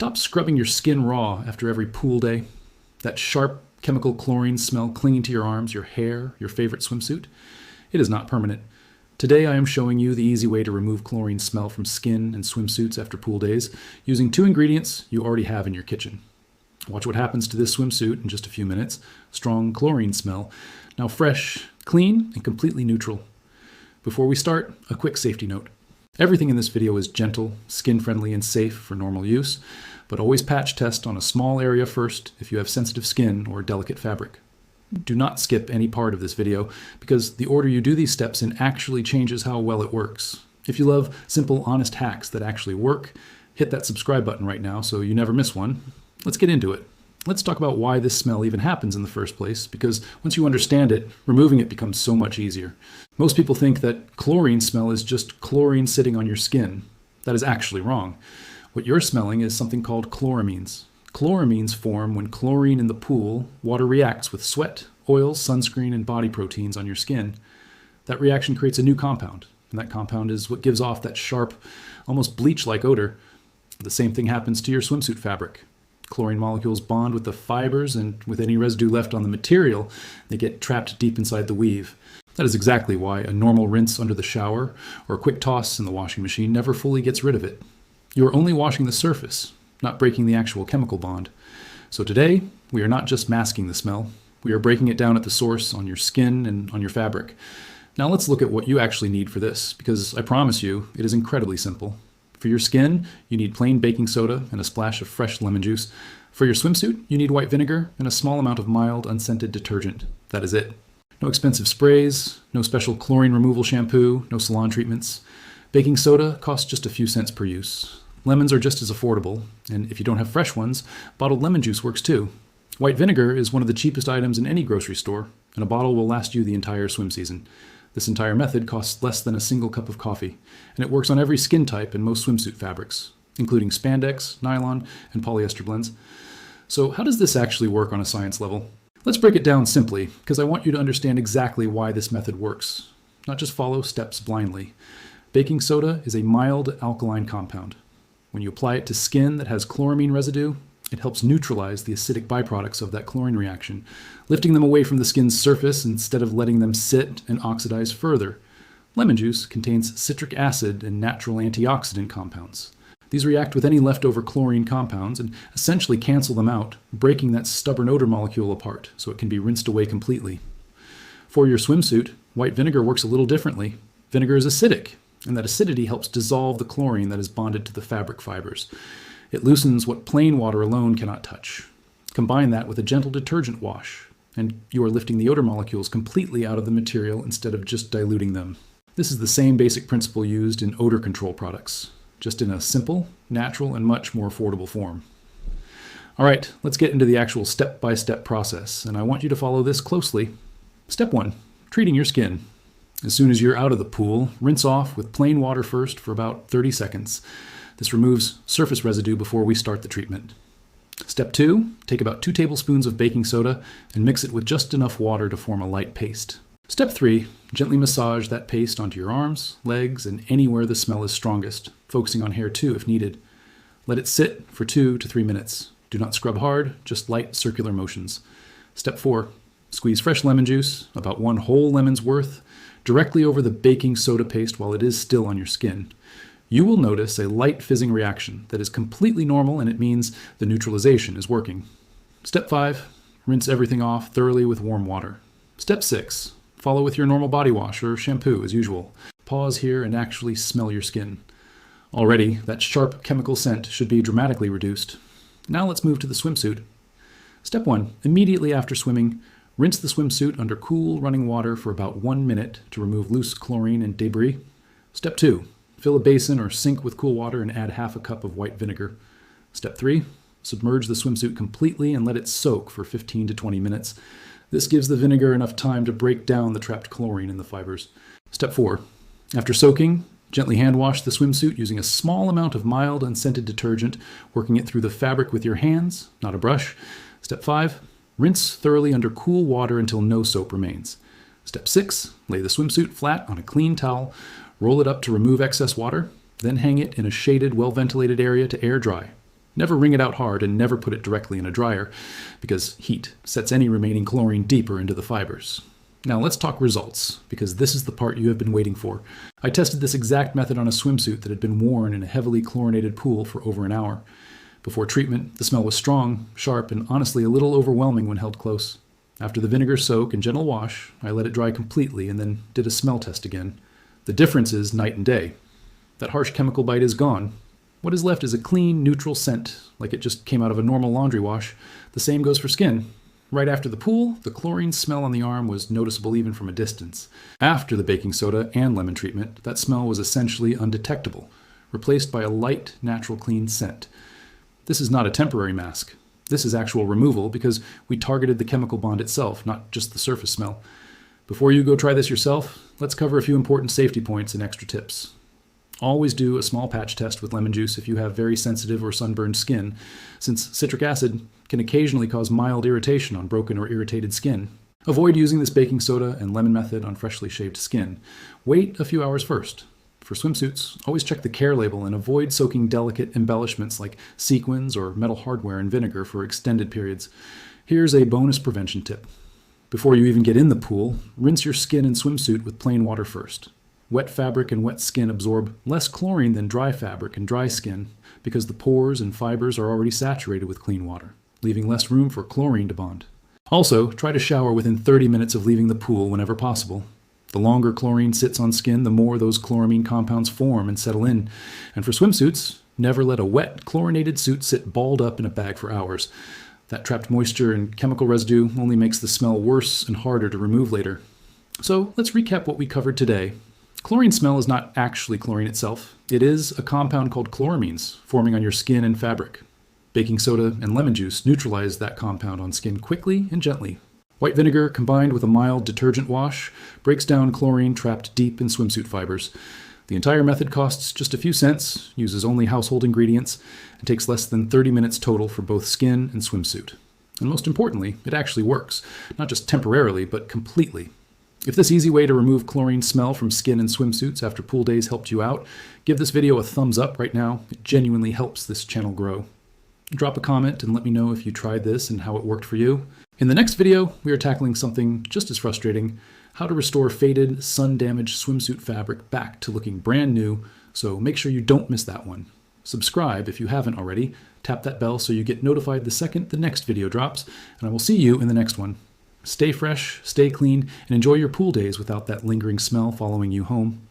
Stop scrubbing your skin raw after every pool day. That sharp chemical chlorine smell clinging to your arms, your hair, your favorite swimsuit. It is not permanent. Today I am showing you the easy way to remove chlorine smell from skin and swimsuits after pool days using 2 ingredients you already have in your kitchen. Watch what happens to this swimsuit in just a few minutes. Strong chlorine smell. Now fresh, clean, and completely neutral. Before we start, a quick safety note. Everything in this video is gentle, skin-friendly, and safe for normal use, but always patch test on a small area first if you have sensitive skin or delicate fabric. Do not skip any part of this video because the order you do these steps in actually changes how well it works. If you love simple, honest hacks that actually work, hit that subscribe button right now so you never miss one. Let's get into it. Let's talk about why this smell even happens in the first place, because once you understand it, removing it becomes so much easier. Most people think that chlorine smell is just chlorine sitting on your skin. That is actually wrong. What you're smelling is something called chloramines. Chloramines form when chlorine in the pool, water reacts with sweat, oils, sunscreen, and body proteins on your skin. That reaction creates a new compound, and that compound is what gives off that sharp, almost bleach-like odor. The same thing happens to your swimsuit fabric. Chlorine molecules bond with the fibers, and with any residue left on the material, they get trapped deep inside the weave. That is exactly why a normal rinse under the shower or a quick toss in the washing machine never fully gets rid of it. You are only washing the surface, not breaking the actual chemical bond. So today, we are not just masking the smell, we are breaking it down at the source on your skin and on your fabric. Now let's look at what you actually need for this, because I promise you, it is incredibly simple. For your skin, you need plain baking soda and a splash of fresh lemon juice. For your swimsuit, you need white vinegar and a small amount of mild, unscented detergent. That is it. No expensive sprays, no special chlorine removal shampoo, no salon treatments. Baking soda costs just a few cents per use. Lemons are just as affordable, and if you don't have fresh ones, bottled lemon juice works too. White vinegar is one of the cheapest items in any grocery store, and a bottle will last you the entire swim season. This entire method costs less than a single cup of coffee, and it works on every skin type and most swimsuit fabrics, including spandex, nylon, and polyester blends. So how does this actually work on a science level? Let's break it down simply, because I want you to understand exactly why this method works, not just follow steps blindly. Baking soda is a mild alkaline compound. When you apply it to skin that has chloramine residue, it helps neutralize the acidic byproducts of that chlorine reaction, lifting them away from the skin's surface instead of letting them sit and oxidize further. Lemon juice contains citric acid and natural antioxidant compounds. These react with any leftover chlorine compounds and essentially cancel them out, breaking that stubborn odor molecule apart so it can be rinsed away completely. For your swimsuit, white vinegar works a little differently. Vinegar is acidic, and that acidity helps dissolve the chlorine that is bonded to the fabric fibers. It loosens what plain water alone cannot touch. Combine that with a gentle detergent wash, and you are lifting the odor molecules completely out of the material instead of just diluting them. This is the same basic principle used in odor control products, just in a simple, natural, and much more affordable form. All right, let's get into the actual step-by-step process, and I want you to follow this closely. Step 1, treating your skin. As soon as you're out of the pool, rinse off with plain water first for about 30 seconds. This removes surface residue before we start the treatment. Step 2, take about 2 tablespoons of baking soda and mix it with just enough water to form a light paste. Step 3, gently massage that paste onto your arms, legs, and anywhere the smell is strongest, focusing on hair too if needed. Let it sit for 2 to 3 minutes. Do not scrub hard, just light circular motions. Step 4, squeeze fresh lemon juice, about 1 whole lemon's worth, directly over the baking soda paste while it is still on your skin. You will notice a light fizzing reaction that is completely normal, and it means the neutralization is working. Step 5, rinse everything off thoroughly with warm water. Step 6, follow with your normal body wash or shampoo as usual. Pause here and actually smell your skin. Already, that sharp chemical scent should be dramatically reduced. Now let's move to the swimsuit. Step 1, immediately after swimming, rinse the swimsuit under cool running water for about 1 minute to remove loose chlorine and debris. Step 2, fill a basin or sink with cool water and add half a cup of white vinegar. Step 3, submerge the swimsuit completely and let it soak for 15 to 20 minutes. This gives the vinegar enough time to break down the trapped chlorine in the fibers. Step 4, after soaking, gently hand wash the swimsuit using a small amount of mild unscented detergent, working it through the fabric with your hands, not a brush. Step 5, rinse thoroughly under cool water until no soap remains. Step 6, lay the swimsuit flat on a clean towel, roll it up to remove excess water, then hang it in a shaded, well-ventilated area to air dry. Never wring it out hard and never put it directly in a dryer, because heat sets any remaining chlorine deeper into the fibers. Now let's talk results, because this is the part you have been waiting for. I tested this exact method on a swimsuit that had been worn in a heavily chlorinated pool for over an hour. Before treatment, the smell was strong, sharp, and honestly a little overwhelming when held close. After the vinegar soak and gentle wash, I let it dry completely and then did a smell test again. The difference is night and day. That harsh chemical bite is gone. What is left is a clean, neutral scent, like it just came out of a normal laundry wash. The same goes for skin. Right after the pool, the chlorine smell on the arm was noticeable even from a distance. After the baking soda and lemon treatment, that smell was essentially undetectable, replaced by a light, natural clean scent. This is not a temporary mask. This is actual removal because we targeted the chemical bond itself, not just the surface smell. Before you go try this yourself, let's cover a few important safety points and extra tips. Always do a small patch test with lemon juice if you have very sensitive or sunburned skin, since citric acid can occasionally cause mild irritation on broken or irritated skin. Avoid using this baking soda and lemon method on freshly shaved skin. Wait a few hours first. For swimsuits, always check the care label and avoid soaking delicate embellishments like sequins or metal hardware in vinegar for extended periods. Here's a bonus prevention tip. Before you even get in the pool, rinse your skin and swimsuit with plain water first. Wet fabric and wet skin absorb less chlorine than dry fabric and dry skin because the pores and fibers are already saturated with clean water, leaving less room for chlorine to bond. Also, try to shower within 30 minutes of leaving the pool whenever possible. The longer chlorine sits on skin, the more those chloramine compounds form and settle in. And for swimsuits, never let a wet, chlorinated suit sit balled up in a bag for hours. That trapped moisture and chemical residue only makes the smell worse and harder to remove later. So let's recap what we covered today. Chlorine smell is not actually chlorine itself. It is a compound called chloramines forming on your skin and fabric. Baking soda and lemon juice neutralize that compound on skin quickly and gently. White vinegar combined with a mild detergent wash breaks down chlorine trapped deep in swimsuit fibers. The entire method costs just a few cents, uses only household ingredients, and takes less than 30 minutes total for both skin and swimsuit. And most importantly, it actually works, not just temporarily, but completely. If this easy way to remove chlorine smell from skin and swimsuits after pool days helped you out, give this video a thumbs up right now. It genuinely helps this channel grow. Drop a comment and let me know if you tried this and how it worked for you. In the next video, we are tackling something just as frustrating: how to restore faded, sun-damaged swimsuit fabric back to looking brand new, so make sure you don't miss that one. Subscribe if you haven't already, tap that bell so you get notified the second the next video drops, and I will see you in the next one. Stay fresh, stay clean, and enjoy your pool days without that lingering smell following you home.